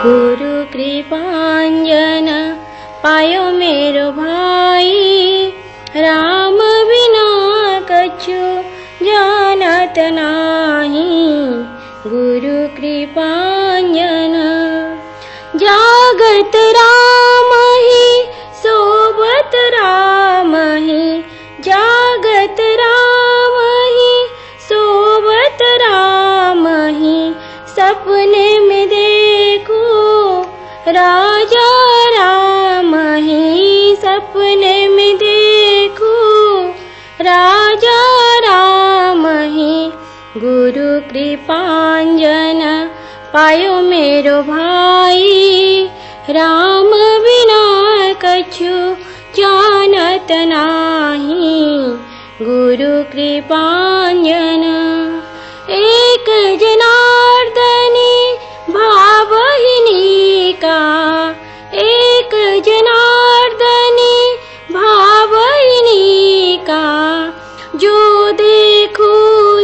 गुरु कृपांजन पायो मेरो भाई, राम बिना कछु जानत नाही। गुरु कृपांजन जागत राम ही सोबत राम ही, जागत राम ही सोबत राम ही। सपने में देखो राजा राम ही, सपने में देखो राजा राम ही। गुरु कृपांजन पायो मेरो भाई, राम बिना कछु जानत नाही। गुरु कृपांजन एक जनार्दनी भावहिनी का, एक जनार्दनी भावहिनी का। जो देखो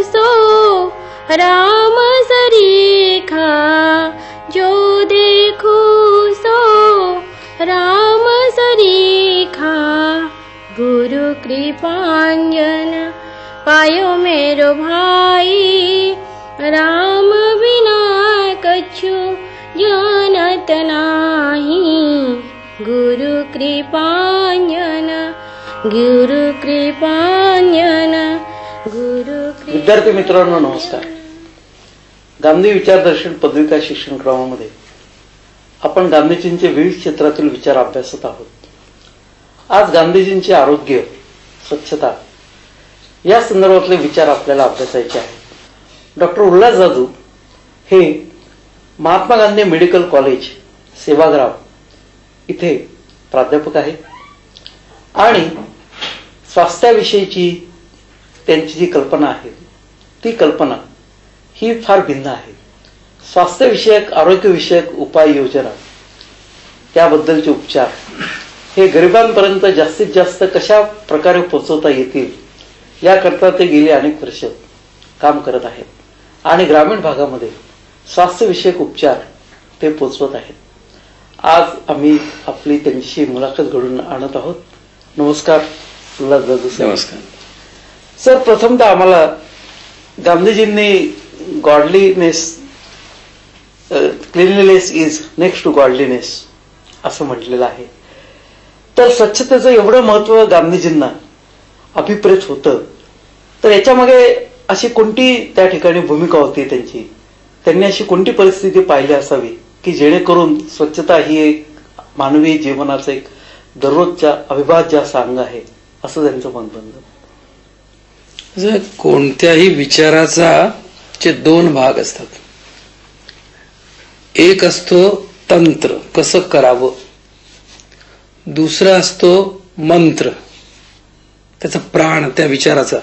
सो राम सरीखा, जो देखो सो राम सरीखा। गुरु कृपांजन पायो मेरो भाई, राम बिना कछु जानत नाही। गुरु कृपांजन, गुरु कृपांजन, गुरु। विद्यार्थी मित्रांनो नमस्कार. गांधी विचारदर्शन पदविका शिक्षणक्रमामध्ये आपण गांधीजींचे विविध क्षेत्रातील विचार अभ्यासत आहोत. आज गांधीजींचे आरोग्य, स्वच्छता या संदर्भातले विचार आपल्याला अभ्यासायचे आहेत. डॉक्टर उल्हास जाधव हे महात्मा गांधी मेडिकल कॉलेज सेवाग्राम इथे प्राध्यापक आहेत आणि स्वास्थ्याविषयीची त्यांची जी कल्पना आहे ती कल्पना ही फार भिन्न आहे. स्वास्थ्यविषयक, आरोग्यविषयक उपाययोजना, त्याबद्दलचे उपचार हे गरिबांपर्यंत जास्तीत जास्त कशा प्रकारे पोहोचवता येतील याकरता ते गेली अनेक वर्ष काम करत आहेत आणि ग्रामीण भागामध्ये स्वास्थ्यविषयक उपचार ते पोहोचवत आहेत. आज आम्ही आपली त्यांची मुलाखत घडून आणत आहोत. नमस्कार उल्हास जाधव सर. नमस्कार सर. प्रथमतः आम्हाला गांधीजींनी godliness, cleanliness is next to godliness असं म्हटलेलं आहे. तर स्वच्छतेचं एवढं महत्व गांधीजींना अभिप्रेत होतं, तर याच्यामागे अशी कोणती त्या ठिकाणी भूमिका होती त्यांची? त्यांनी अशी कोणती परिस्थिती पाहिली असावी की जेणेकरून स्वच्छता ही एक मानवी जीवनाचं एक दररोजच्या अविभाज्य असं अंग आहे असं त्यांचं मत बनलं? कोणत्याही विचाराचा चे दोन भाग असतात. एक असतो तंत्र, कसं करावं. दुसरा असतो मंत्र, त्याचा प्राण त्या विचाराचा.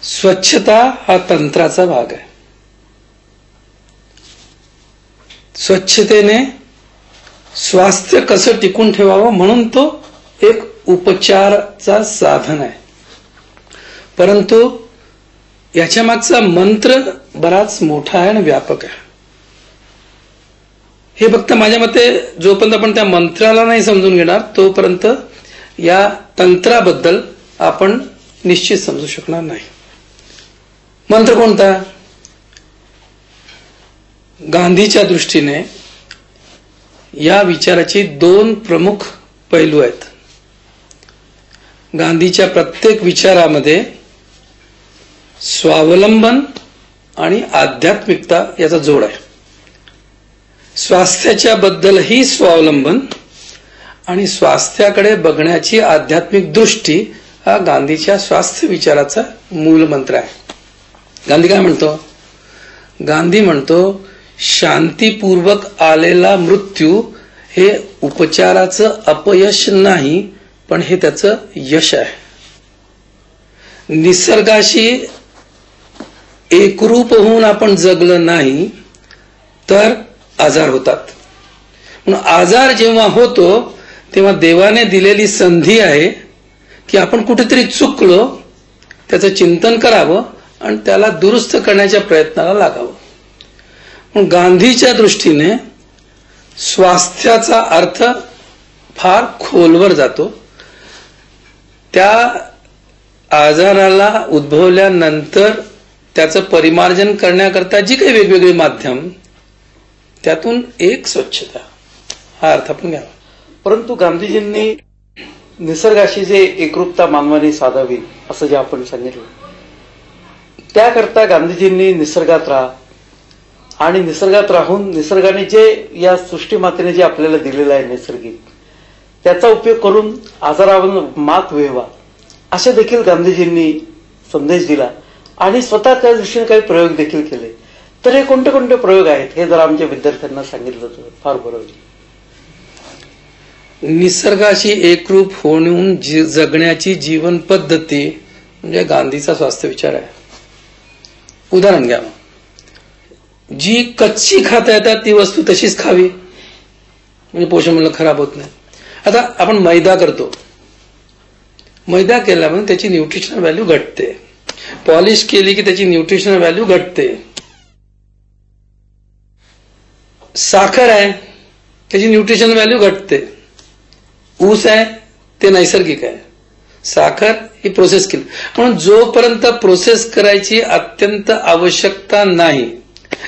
स्वच्छता हा तंत्राचा भाग आहे. स्वच्छतेने स्वास्थ्य कसं टिकून ठेवावं म्हणून तो एक उपचाराचा साधन आहे. परंतु याच्या मागचा मंत्र बराच मोठा आहे आणि व्यापक आहे. हे फक्त माझ्या मते जोपर्यंत आपण त्या मंत्राला नाही समजून घेणार तोपर्यंत या तंत्राबद्दल आपण निश्चित समजू शकणार नाही. मंत्र कोणता? गांधीच्या दृष्टीने या विचाराची दोन प्रमुख पैलू आहेत. गांधीच्या प्रत्येक विचारामध्ये स्वावलंबन आणि आध्यात्मिकता याचा जोड आहे. स्वास्थ्याच्या बद्दलही स्वावलंबन आणि स्वास्थ्याकडे बघण्याची आध्यात्मिक दृष्टी हा गांधीच्या स्वास्थ्य विचाराचा मूल मंत्र आहे. गांधी काय म्हणतो? गांधी म्हणतो शांतीपूर्वक आलेला मृत्यू हे उपचाराचं अपयश नाही, पण हे त्याचं यश आहे. निसर्गाशी एकरूप होऊन आपण जगलं नाही तर आजार होतात. म्हणून आजार जेव्हा होतो तेव्हा देवाने दिलेली संधी आहे की आपण कुठेतरी चुकलो, त्याचं चिंतन करावं आणि त्याला दुरुस्त करण्याच्या प्रयत्नाला लागावं. पण गांधीच्या दृष्टीने स्वास्थ्याचा अर्थ फार खोलवर जातो. त्या आजाराला उद्भवल्यानंतर त्याचं परिमार्जन करण्याकरता जी काही वेगवेगळी माध्यम, त्यातून एक स्वच्छता हा अर्थ आपण घ्यावा. परंतु गांधीजींनी निसर्गाशी जे एकरूपता मानवाने साधावी असं जे आपण सांगितलं, त्याकरता गांधीजींनी निसर्गात राहा आणि निसर्गात राहून निसर्गाने जे या सृष्टीमातेने जे आपल्याला दिलेलं आहे नैसर्गिक, त्याचा उपयोग करून आजारावर मात मिळवा असे देखील गांधीजींनी संदेश दिला आणि स्वतः त्या दृष्टीने काही प्रयोग देखील केले. तर हे कोणते कोणते प्रयोग आहेत हे जर आमच्या विद्यार्थ्यांना सांगितलं तर फार बरं होईल. निसर्गाशी एकरूप होऊन जगण्याची जीवन पद्धती म्हणजे गांधीचा स्वास्थ्य विचार आहे. उदाहरण घ्या, जी कच्ची खाता येतात ती वस्तू तशीच खावी म्हणजे पोषण मूल्य खराब होत नाही. आता आपण मैदा करतो, मैदा केल्यामुळे त्याची न्यूट्रिशनल व्हॅल्यू घटते. पॉलिश केली की त्याची न्यूट्रिशनल व्हॅल्यू घटते. साखर आहे त्याची न्यूट्रिशनल व्हॅल्यू घटते. ऊस आहे ते नैसर्गिक आहे, साखर ही प्रोसेस केली. म्हणून जोपर्यंत प्रोसेस करायची अत्यंत आवश्यकता नाही,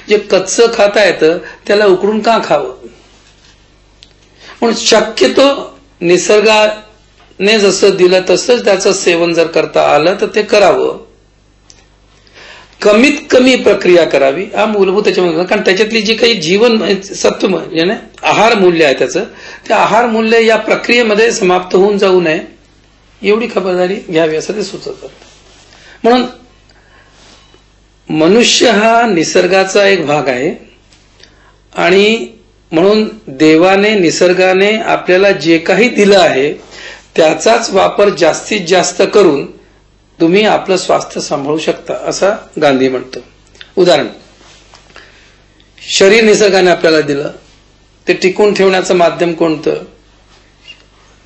जे कच्चं खाता येतं त्याला उकडून का खावं. म्हणून शक्यतो निसर्गाने जसं दिलं तसंच त्याचं सेवन जर करता आलं तर ते करावं. कमीत कमी प्रक्रिया करावी हा मूलभूत त्याच्यामध्ये. कारण त्याच्यातली जी काही जीवन सत्व म्हणजे आहार मूल्य आहे त्याचं, ते आहार मूल्य या प्रक्रियेमध्ये समाप्त होऊन जाऊ नये एवढी खबरदारी घ्यावी असं ते सुचवतात. म्हणून मनुष्य हा निसर्गाचा एक भाग आहे आणि म्हणून देवाने निसर्गाने आपल्याला जे काही दिलं आहे त्याचाच वापर जास्तीत जास्त करून तुम्ही आपलं स्वास्थ्य सांभाळू शकता असं गांधी म्हणतो. उदाहरण, शरीर निसर्गाने आपल्याला दिलं, ते टिकून ठेवण्याचं माध्यम कोणतं?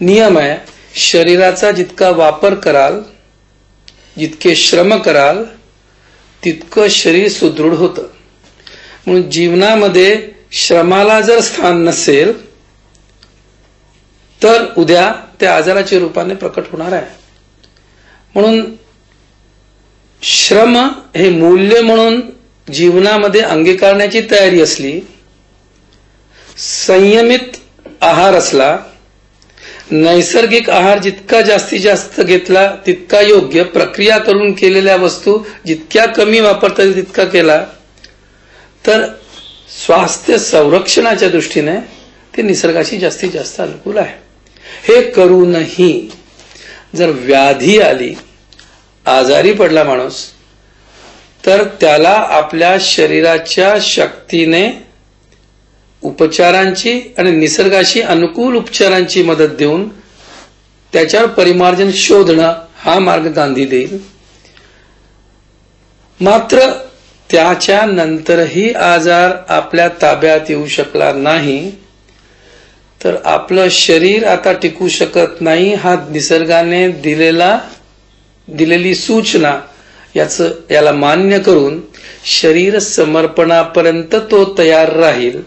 नियम आहे, शरीराचा जितका वापर कराल, जितके श्रम कराल तितकं शरीर सुदृढ होतं. म्हणून जीवनामध्ये श्रमाला जर स्थान नसेल तर उद्या त्या आजाराच्या रूपाने प्रकट होणार आहे. म्हणून श्रम हे मूल्य म्हणून जीवनामध्ये अंगीकारण्याची तयारी असली, संयमित आहार असला, नैसर्गिक आहार जितका जास्तीत जास्त घेतला तितका योग्य, प्रक्रिया करून केलेल्या वस्तू जितक्या कमी वापरता येईल तितका केला तर स्वास्थ्य संरक्षणाच्या दृष्टीने ते निसर्गाशी जास्तीत जास्त अनुकूल आहे. हे करूनही जर व्याधी आली, आजारी पडला माणूस, तर त्याला आपल्या शरीराच्या शक्तीने उपचारांची आणि निसर्गाशी अनुकूल उपचारांची मदत देऊन त्याच्यावर परिमार्जन शोधणं हा मार्ग गांधी देईल. मात्र त्याच्या नंतरही आजार आपल्या ताब्यात येऊ शकला नाही तर आपलं शरीर आता टिकू शकत नाही हा निसर्गाने दिलेली सूचना याला मान्य करून शरीर समर्पणापर्यंत तो तयार राहील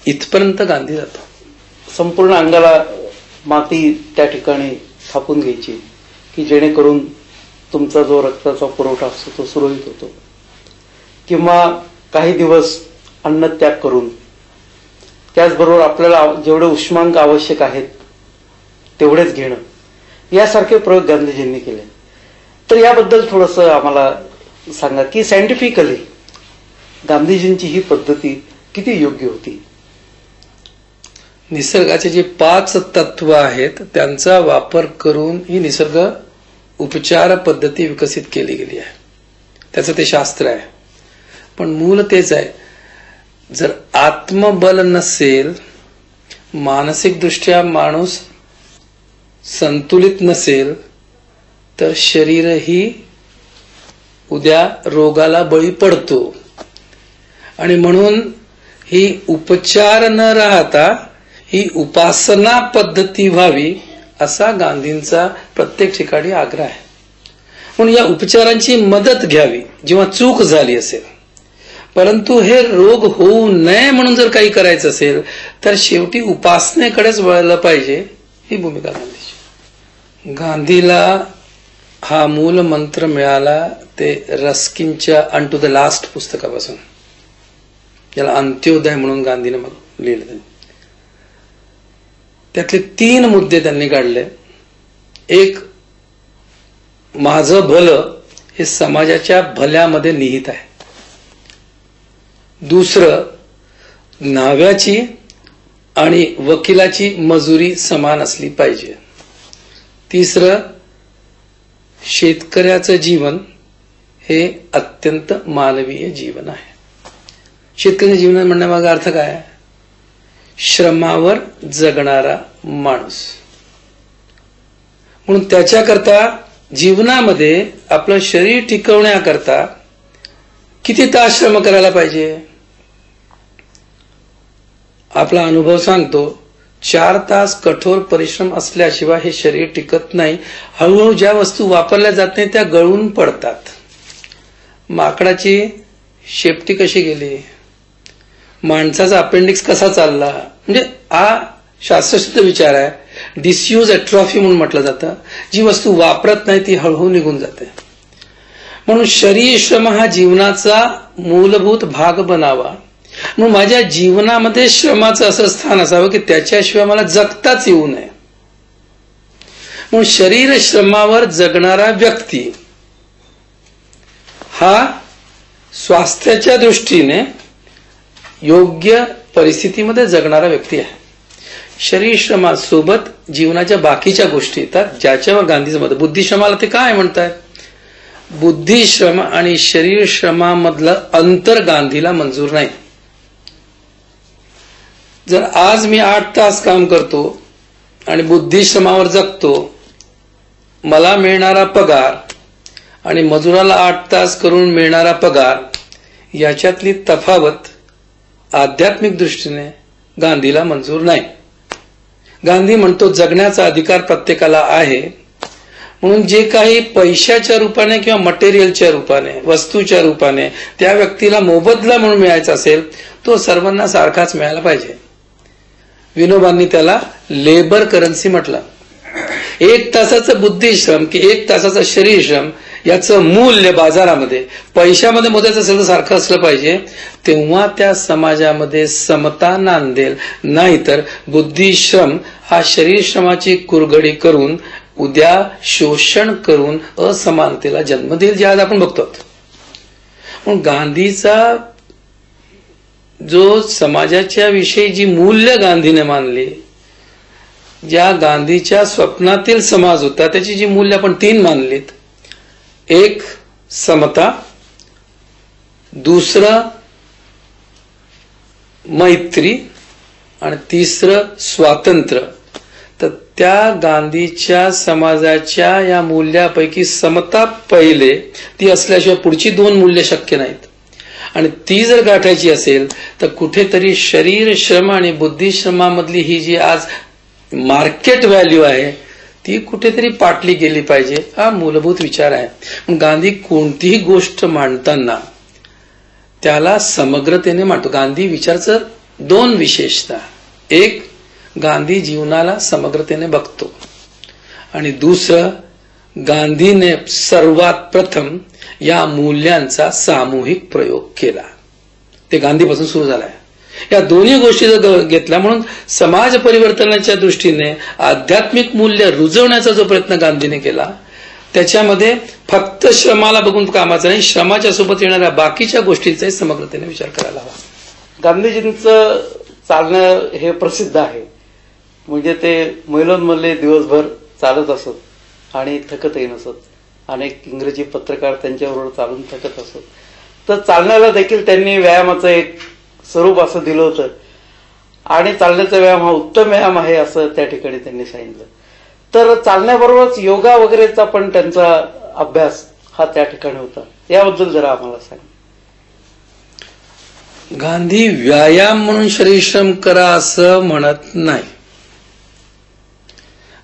इथपर्यंत गांधी जातो. संपूर्ण अंगाला माती त्या ठिकाणी थापून घ्यायची की जेणेकरून तुमचा जो रक्ताचा पुरवठा असतो तो सुरळीत होतो, किंवा काही दिवस अन्नत्याग करून त्याचबरोबर आपल्याला जेवढे उष्मांक आवश्यक आहेत तेवढेच घेणं, यासारखे प्रयोग गांधीजींनी केले. तर याबद्दल थोडंसं आम्हाला सांगा की सायंटिफिकली गांधीजींची ही पद्धती किती योग्य होती. निसर्गाचे जे 5 तत्व आहेत त्यांचा वापर करून ही निसर्ग उपचार पद्धती विकसित केली गेली आहे. त्याचं ते शास्त्र आहे. पण मूल तेच आहे, जर आत्मबल नसेल, मानसिक दृष्ट्या माणूस संतुलित नसेल तर शरीरही उद्या रोगाला बळी पडतो. आणि म्हणून ही उपचार न राहता ही उपासना पद्धती व्हावी असा गांधींचा प्रत्येक ठिकाणी आग्रह आहे. म्हणून या उपचारांची मदत घ्यावी जेव्हा चूक झाली असेल. परंतु हे रोग होऊ नये म्हणून जर काही करायचं असेल तर शेवटी उपासनेकडेच वळलं पाहिजे, ही भूमिका गांधीची. गांधीला हा मूल मंत्र मिळाला ते रस्किनच्या अन टू द लास्ट पुस्तकापासून, याला अंत्योदय म्हणून गांधीने मग लिहिलं. त्यातले 3 मुद्दे त्यांनी काढले. एक, माझं भलं हे समाजाच्या भल्यामध्ये निहित आहे. दुसरं, न्हाव्याची आणि वकिलाची मजुरी समान असली पाहिजे. तिसरं, शेतकऱ्याचं जीवन हे अत्यंत मानवीय जीवन आहे. शेतकऱ्याचं जीवन म्हणण्यामागे अर्थ काय आहे? श्रमावर जगणारा माणूस. म्हणून त्याच्याकरता जीवनामध्ये आपलं शरीर टिकवण्याकरता किती तास श्रम करायला पाहिजे? आपला अनुभव सांगतो 4 तास कठोर परिश्रम असल्याशिवाय हे शरीर टिकत नाही. हळूहळू ज्या वस्तू वापरल्या जात नाही त्या गळून पडतात. माकडाची शेपटी कशी गेली, माणसाचा अपेंडिक्स कसा चालला, म्हणजे हा शास्त्रशुद्ध विचार आहे. डिसयूज एट्रॉफी म्हणून म्हटलं जातं. जी वस्तू वापरत नाही ती हळूहळू निघून जाते. म्हणून शरीर श्रम हा जीवनाचा मूलभूत भाग बनावा. म्हणून माझ्या जीवनामध्ये श्रमाचं असं स्थान असावं की त्याच्याशिवाय मला जगताच येऊ नये. म्हणून शरीर श्रमावर जगणारा व्यक्ती हा स्वास्थ्याच्या दृष्टीने योग्य परिस्थितीमध्ये जगणारा व्यक्ती आहे. शरीर श्रमासोबत जीवनाच्या बाकीच्या गोष्टी येतात ज्याच्यावर गांधीचं मत. बुद्धिश्रमाला ते काय म्हणतात? बुद्धिश्रम आणि शरीर श्रमामधलं अंतर गांधीला मंजूर नाही. जर आज मी 8 तास काम करतो आणि बुद्धिश्रमावर जगतो, मला मिळणारा पगार आणि मजुराला 8 तास करून मिळणारा पगार याच्यातली तफावत आध्यात्मिक दृष्टीने गांधीला मंजूर नाही. गांधी म्हणतो जगण्याचा अधिकार प्रत्येकाला आहे. म्हणून जे काही पैशाच्या रूपाने किंवा मटेरियलच्या रूपाने, वस्तूच्या रूपाने त्या व्यक्तीला मोबदला म्हणून मिळायचा असेल तो सर्वांना सारखाच मिळायला पाहिजे. विनोबांनी त्याला लेबर करन्सी म्हटलं. 1 तासाचं बुद्धिश्रम की 1 तासाचं शरीर श्रम याचं मूल्य बाजारामध्ये पैशामध्ये मोजायचं असेल तर सारखं असलं पाहिजे. तेव्हा त्या समाजामध्ये समता नांदेल. नाहीतर बुद्धिश्रम हा शरीर श्रमाची कुरघडी करून उद्या शोषण करून असमानतेला जन्म देईल, जे आज आपण बघतो. म्हणून गांधीचा जो समाजाच्या विषयी जी मूल्य गांधीने मानली, ज्या गांधीच्या स्वप्नातील समाज होता त्याची जी मूल्य आपण 3 मानलीत. एक, समता. दुसरं, मैत्री. आणि तिसरं, स्वातंत्र्य. तर त्या गांधीच्या समाजाच्या या मूल्यापैकी समता पहिले, ती असल्याशिवाय पुढची 2 मूल्य शक्य नाहीत. आणि ती जर गाठायची असेल तर कुठेतरी शरीर श्रम आणि बुद्धिश्रमामधली ही जी आज मार्केट व्हॅल्यू आहे ती कुठेतरी पाटली गेली पाहिजे. हा मूलभूत विचार आहे. गांधी कोणतीही गोष्ट मांडताना त्याला समग्रतेने मांडतो. गांधी विचारचं 2 विशेषता. एक, गांधी जीवनाला समग्रतेने बघतो. आणि दुसरं, गांधीने सर्वात प्रथम या मूल्यांचा सामूहिक प्रयोग केला. ते गांधीपासून सुरू झालाय. या दोन्ही गोष्टी जर घेतल्या, म्हणून समाज परिवर्तनाच्या दृष्टीने आध्यात्मिक मूल्य रुजवण्याचा जो प्रयत्न गांधीने केला त्याच्यामध्ये फक्त श्रमाला बघून कामाचा नाही, श्रमाच्या सोबत येणाऱ्या बाकीच्या गोष्टींचाही समग्रतेने विचार करायला हवा. गांधीजींचं चालणं हे प्रसिद्ध आहे. म्हणजे ते मैलोनमधले दिवसभर चालत असत आणि थकतही नसत. अनेक इंग्रजी पत्रकार त्यांच्याबरोबर चालून थकत असत. तर चालण्याला देखील त्यांनी व्यायामाचं एक स्वरूप असं दिलं होतं. आणि चालण्याचा व्यायाम हा उत्तम व्यायाम आहे असं त्या ठिकाणी त्यांनी सांगितलं. तर चालण्याबरोबरच योगा वगैरेचा पण त्यांचा अभ्यास हा त्या ठिकाणी होता. याबद्दल जरा आम्हाला सांग. गांधी व्यायाम म्हणून शरीरश्रम करा असं म्हणत नाही.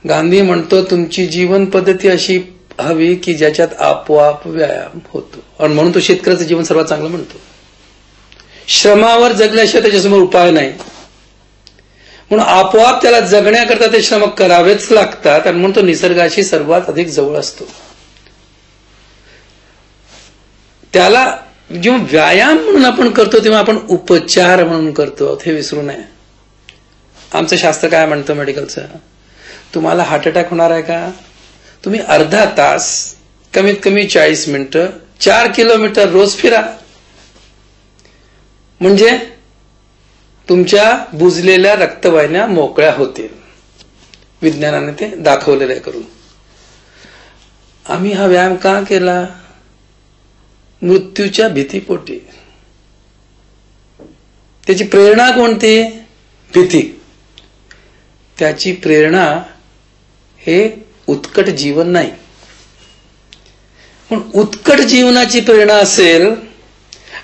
गांधी म्हणतो तुमची जीवन पद्धती अशी हवी की ज्याच्यात आपोआप व्यायाम होतो. आणि म्हणून तो शेतकऱ्याचं जीवन सर्वात चांगलं म्हणतो. श्रमावर जगल्याशिवाय त्याच्यासमोर उपाय नाही. म्हणून आपोआप त्याला जगण्याकरता ते श्रम करावेच लागतात आणि म्हणून तो निसर्गाशी सर्वात अधिक जवळ असतो. त्याला जेव्हा व्यायाम म्हणून आपण करतो तेव्हा आपण उपचार म्हणून करतो, हे विसरू नये. आमचं शास्त्र काय म्हणतं मेडिकलचं, तुम्हाला हार्ट अटॅक होणार आहे का, तुम्ही अर्धा तास कमीत कमी 40 मिनिटं 4 किलोमीटर रोज फिरा, म्हणजे तुमच्या बुजलेल्या रक्तवाहिन्या मोकळ्या होतील. विज्ञानाने ते दाखवलेलं आहे करून. आम्ही हा व्यायाम का केला? मृत्यूच्या भीतीपोटी. त्याची प्रेरणा कोणती? भीती. त्याची प्रेरणा हे उत्कट जीवन नाही. पण उत्कट जीवनाची प्रेरणा असेल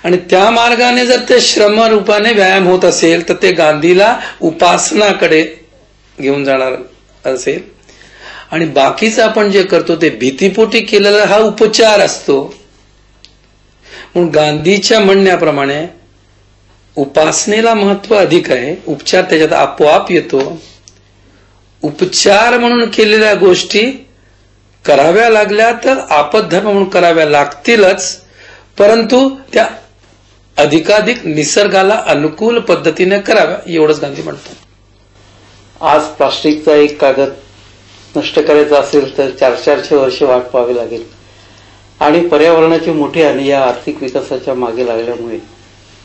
आणि त्या मार्गाने जर ते श्रमरूपाने व्यायाम होत असेल तर ते गांधीला उपासनाकडे घेऊन जाणार असेल. आणि बाकीचं आपण जे करतो ते भीतीपोटी केलेला हा उपचार असतो. म्हणून गांधीच्या म्हणण्याप्रमाणे उपासनेला महत्व अधिक आहे, उपचार त्याच्यात आपोआप येतो. उपचार म्हणून केलेल्या गोष्टी कराव्या लागल्या तर आपद्धर्म म्हणून कराव्या लागतीलच, परंतु त्या अधिकाधिक निसर्गाला अनुकूल पद्धतीने कराव्या, एवढंच गांधी म्हणतो. आज प्लास्टिकचा एक कागद नष्ट करायचा असेल तर 400 वर्ष वाट पाहावी लागेल. आणि पर्यावरणाची मोठी हानी या आर्थिक विकासाच्या मागे लागल्यामुळे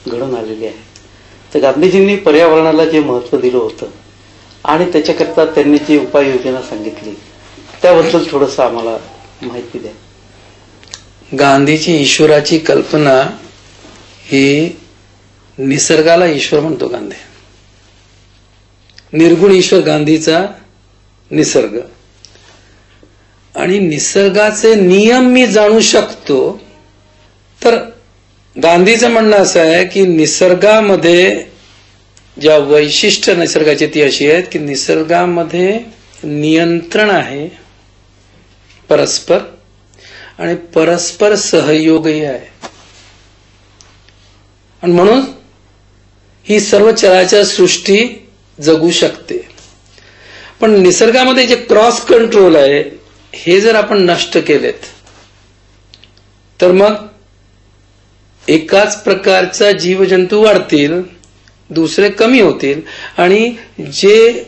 घडून आलेली आहे. तर गांधीजींनी पर्यावरणाला जे महत्व दिलं होतं आणि त्याच्याकरता त्यांनी जी उपाययोजना सांगितली त्याबद्दल थोडंसं आम्हाला माहिती द्या. गांधीची ईश्वराची कल्पना ही निसर्गाला ईश्वर म्हणतो गांधी. निर्गुण ईश्वर गांधीचा निसर्ग. आणि निसर्गाचे नियम मी जाणू शकतो. तर गांधीचं म्हणणं असं आहे की निसर्गामध्ये ज्या वैशिष्ट्य निसर्गाची ती अशी आहेत की निसर्गामध्ये नियंत्रण आहे परस्पर, आणि परस्पर सहयोगही आहे. आणि म्हणून ही सर्व चराचर सृष्टी जगू शकते. पण निसर्गामध्ये जे क्रॉस कंट्रोल आहे हे जर आपण नष्ट केलेत तर मग एकाच प्रकारचा जीवजंतू वाढतील, दुसरे कमी होतील, आणि जे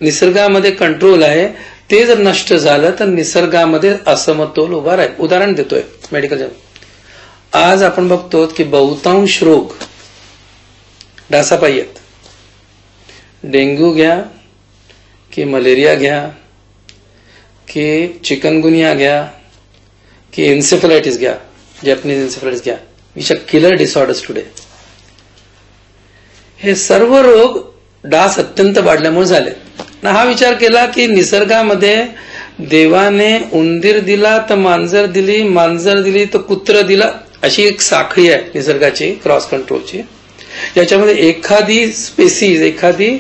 निसर्गामध्ये कंट्रोल आहे ते जर नष्ट झालं तर निसर्गामध्ये असमतोल उभा राहील. उदाहरण देतोय मेडिकल. आज आपण बघतो की बहुतांश रोग डासापायी आहेत. डेंग्यू घ्या की मलेरिया घ्या की चिकनगुनिया घ्या की एन्सेफलायटिस घ्या, जॅपनीज एन्सेफलायटिस घ्या, which are killer disorders today. हे सर्व रोग डास अत्यंत वाढल्यामुळे झाले. हा विचार केला की निसर्गामध्ये देवाने उंदीर दिला तर मांजर दिली, मांजर दिली तर कुत्र दिला, अशी एक साखळी आहे निसर्गाची क्रॉस कंट्रोलची. याच्यामध्ये एखादी स्पेसीज, एखादी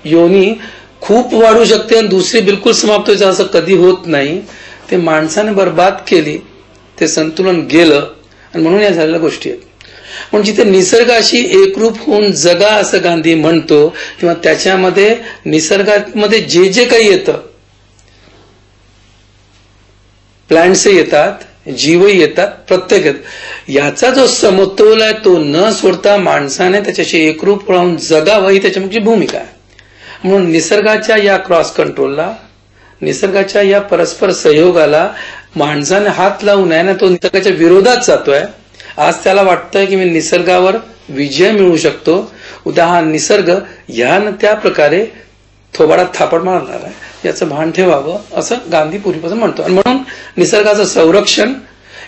योनी खूप वाढू शकते आणि दुसरी बिलकुल समाप्त व्हायचं असं कधी होत नाही. ते माणसाने बर्बाद केली, ते संतुलन गेलं आणि म्हणून या झालेल्या गोष्टी आहेत. पण जिथे निसर्गाशी एकरूप होऊन जगा असं गांधी म्हणतो, किंवा त्याच्यामध्ये निसर्गामध्ये जे जे काही येतं, प्लांट्सही येतात, जीवही येतात, प्रत्येक येत, याचा जो समतोल आहे तो न सोडता माणसाने त्याच्याशी एकरूप राहून जगावं ही त्याच्यामागची भूमिका आहे. म्हणून निसर्गाच्या या क्रॉस कंट्रोलला, निसर्गाच्या या परस्पर सहयोगाला माणसाने हात लावू नये ना, तो निसर्गाच्या विरोधात जातोय. आज त्याला वाटतंय की मी निसर्गावर विजय मिळवू शकतो, उद्या हा निसर्ग ह्या न त्या प्रकारे थोबाडात थापड मारणार आहे, याचं भान ठेवावं असं गांधी पूर्वीपासून म्हणतो. आणि म्हणून निसर्गाचं संरक्षण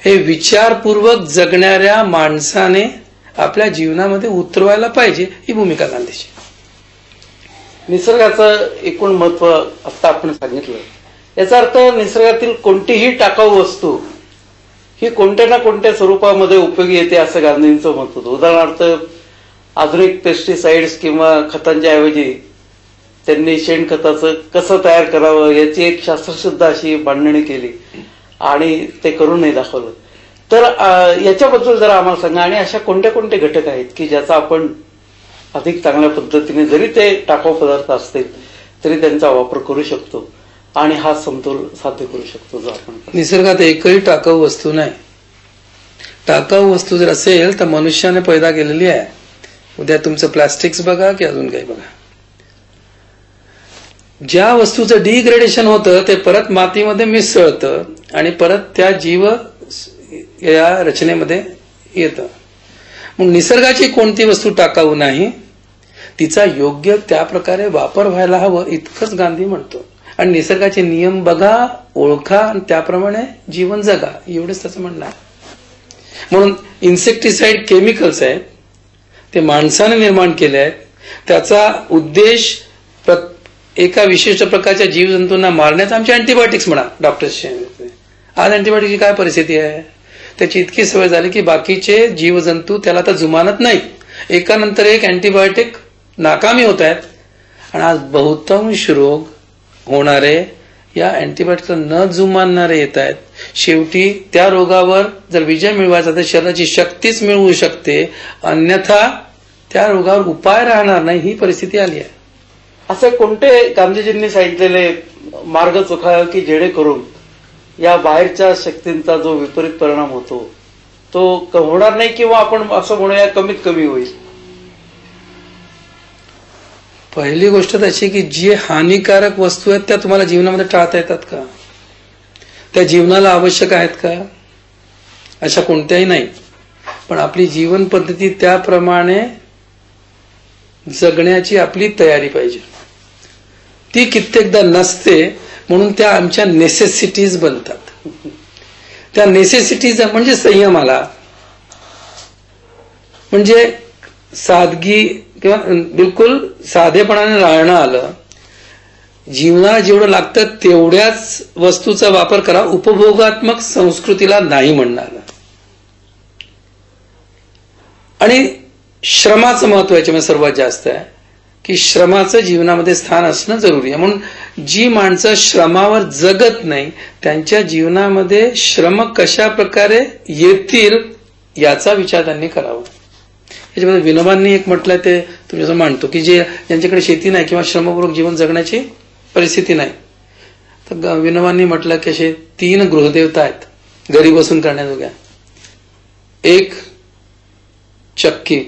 हे विचारपूर्वक जगणाऱ्या माणसाने आपल्या जीवनामध्ये उतरवायला पाहिजे, ही भूमिका गांधीची. निसर्गाचं एकूण महत्व आता आपण सांगितलं. याचा अर्थ निसर्गातील कोणतीही टाकाऊ वस्तू ही कोणत्या ना कोणत्या स्वरूपामध्ये उपयोगी येते असं गांधींचं मत होतं. उदाहरणार्थ आधुनिक पेस्टिसाइड्स किंवा खतांच्या ऐवजी त्यांनी शेणखताचं कसं तयार करावं याची एक शास्त्रशुद्ध अशी मांडणी केली आणि ते करूनही दाखवलं. तर याच्याबद्दल जरा आम्हाला सांगा, आणि अशा कोणत्या कोणते घटक आहेत की ज्याचा आपण अधिक चांगल्या पद्धतीने, जरी ते टाकाऊ पदार्थ असतील तरी त्यांचा वापर करू शकतो आणि हा समतोल साध्य करू शकतो जो आपण. निसर्गात एकही टाकाऊ वस्तू नाही. टाकाऊ वस्तू जर असेल तर मनुष्याने पैदा केलेली आहे. उद्या तुमचं प्लास्टिक्स बघा की अजून काही बघा, ज्या वस्तूचं डिग्रेडेशन होतं ते परत मातीमध्ये मिसळतं आणि परत त्या जीव या रचनेमध्ये येतं. मग निसर्गाची कोणती वस्तू टाकाऊ नाही, तिचा योग्य त्या प्रकारे वापर व्हायला हवं इतकंच गांधी म्हणतो. आणि निसर्गाचे नियम बघा, ओळखा आणि त्याप्रमाणे जीवन जगा, एवढंच त्याचं म्हणणं आहे. म्हणून इन्सेक्टिसाइड केमिकल्स आहेत, ते माणसाने निर्माण केले आहेत. त्याचा उद्देश एका विशिष्ट प्रकारच्या जीवजंतूंना मारण्याचा. आमचे अँटीबायोटिक्स म्हणा, डॉक्टर्सचे. आज अँटीबायोटिकची काय परिस्थिती आहे, त्याची इतकी सवय झाली की बाकीचे जीवजंतू त्याला आता जुमानत नाहीत. एकानंतर एक अँटीबायोटिक नाकामी होत आहेत आणि आज बहुतांश रोग होणारे या अँटीबायोटिकला न जुमानणारे येत आहेत. शेवटी त्या रोगावर जर विजय मिळवायचा तर शरीराची शक्तीच मिळवू शकते, अन्यथा त्या रोगावर उपाय राहणार नाही, ही परिस्थिती आली आहे. असे कोणते गांधीजींनी सांगितलेले मार्ग चुकावे की जेणेकरून या बाहेरच्या शक्तींचा जो विपरीत परिणाम होतो तो होणार नाही, किंवा आपण असं म्हणूया कमीत कमी होईल? पहिली गोष्ट त्याची की जे हानिकारक वस्तू आहेत त्या तुम्हाला जीवनामध्ये टाळता येतात का, त्या जीवनाला आवश्यक आहेत का? अशा कोणत्याही नाही. पण आपली जीवन पद्धती त्याप्रमाणे जगण्याची आपली तयारी पाहिजे. ती कित्येकदा नसते, म्हणून त्या आमच्या नेसेसिटीज बनतात. त्या नेसेसिटीज म्हणजे संयम आला, म्हणजे सादगी किंवा बिलकुल साधेपणाने राहणं आलं. जीवनाला जेवढं लागतं तेवढ्याच वस्तूचा वापर करा, उपभोगात्मक संस्कृतीला नाही म्हणणार. आणि श्रमाचं महत्व याच्यामध्ये सर्वात जास्त आहे की श्रमाचं जीवनामध्ये स्थान असणं जरुरी आहे. म्हणून जी माणसं श्रमावर जगत नाही त्यांच्या जीवनामध्ये श्रम कशा प्रकारे येतील याचा विचार त्यांनी करावा. याच्यामध्ये विनोबांनी एक म्हटलंय, ते तुमच्यासमोर मांडतो, की जे ज्यांच्याकडे शेती नाही किंवा श्रमपूर्वक जीवन जगण्याची परिस्थिती नाही, तर विनोबांनी म्हटलं की असे 3 गृहदेवता आहेत घरी बसून करण्याजोग्या. एक चक्की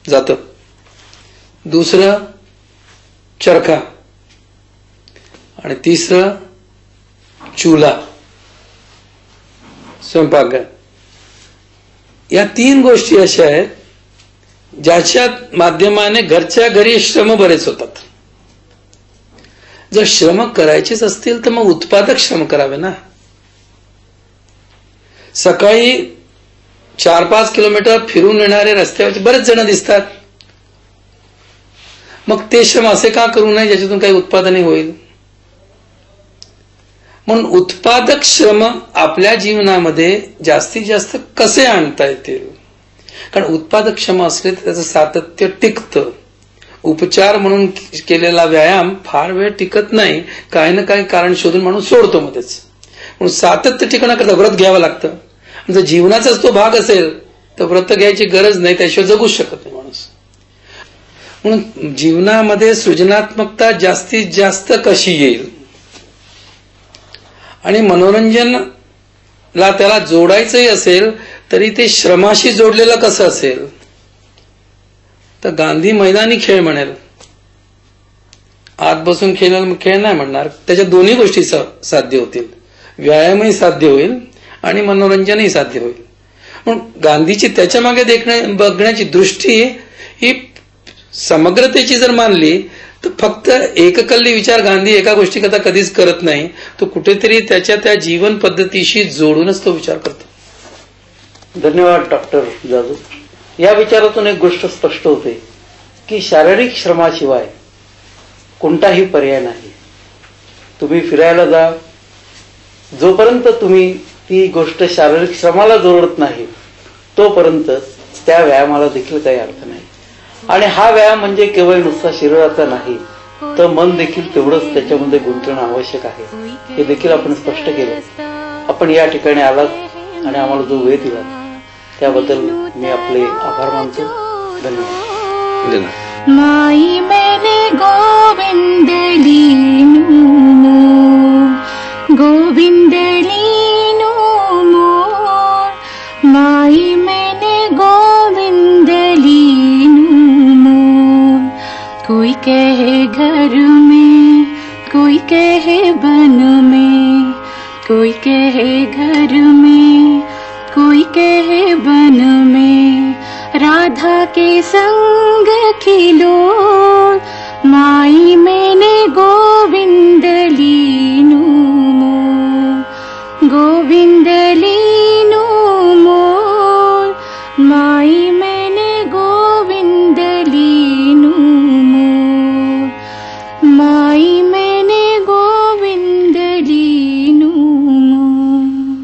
जातं, दुसरं चरखा आणि तिसरं चुला स्वयंपाकघर. या 3 गोष्टी अशा आहेत ज्याच्या माध्यमाने घरच्या घरी श्रम बरेच होतात. जर श्रम करायचेच असतील तर मग उत्पादक श्रम करावे ना. सकाळी 4-5 किलोमीटर फिरून येणारे रस्त्यावरचे बरेच जण दिसतात, मग ते श्रम असे का करू नये ज्याच्यातून काही उत्पादनही होईल. म्हणून उत्पादक श्रम आपल्या जीवनामध्ये जास्तीत जास्त कसे आणता येतील, कारण उत्पादक श्रम असले तर त्याचं सातत्य टिकतं. उपचार म्हणून केलेला व्यायाम फार वेळ टिकत नाही, काही ना काही कारण शोधून म्हणून सोडतो मध्येच. म्हणून सातत्य टिकवण्याकरता व्रत घ्यावं लागतं. जर जीवनाचाच तो भाग असेल तर व्रत घ्यायची गरज नाही, त्याशिवाय जगूच शकत नाही माणूस. म्हणून जीवनामध्ये सृजनात्मकता जास्तीत जास्त कशी येईल आणि मनोरंजनला त्याला जोडायचंही असेल तरी ते श्रमाशी जोडलेलं कसं असेल, तर गांधी मैदानी खेळ म्हणेल. आत बसून खेळ नाही म्हणणार. त्याच्या दोन्ही गोष्टी साध्य होतील, व्यायामही साध्य होईल आणि मनोरंजनही साध्य होईल. म्हणून गांधीची त्याच्या मागे बघण्याची दृष्टी ही समग्रतेची जर मानली तर फक्त एककल्ली विचार गांधी एका गोष्टीकरता कधीच करत नाही, तो कुठेतरी त्याच्या त्या जीवन पद्धतीशी जोडूनच तो विचार करतो. धन्यवाद डॉक्टर जाधव. या विचारातून एक गोष्ट स्पष्ट होते की शारीरिक श्रमाशिवाय कोणताही पर्याय नाही. तुम्ही फिरायला जा, जोपर्यंत तुम्ही ती गोष्ट शारीरिक श्रमाला जोडत नाही तोपर्यंत त्या व्यायामाला देखील काही अर्थ नाही. आणि हा व्यायाम म्हणजे केवळ नुसता शरीराचा नाही तर मन देखील तेवढंच त्याच्यामध्ये गुंतणं आवश्यक आहे, हे देखील आपण स्पष्ट केलं. आपण या ठिकाणी आलात आणि आम्हाला जो वेळ दिला त्याबद्दल मी आपले आभार मानतो. धन्यवाद. माई मैंने गोविंद लीनू मोर, गोविंद लीनू मोर, माई मैंने गोविंद लीनू मोर. कोई कहे घर में, कोई कहे बन में, कोई कहे घर में, कोई कहे बन में, राधा के संग खिलो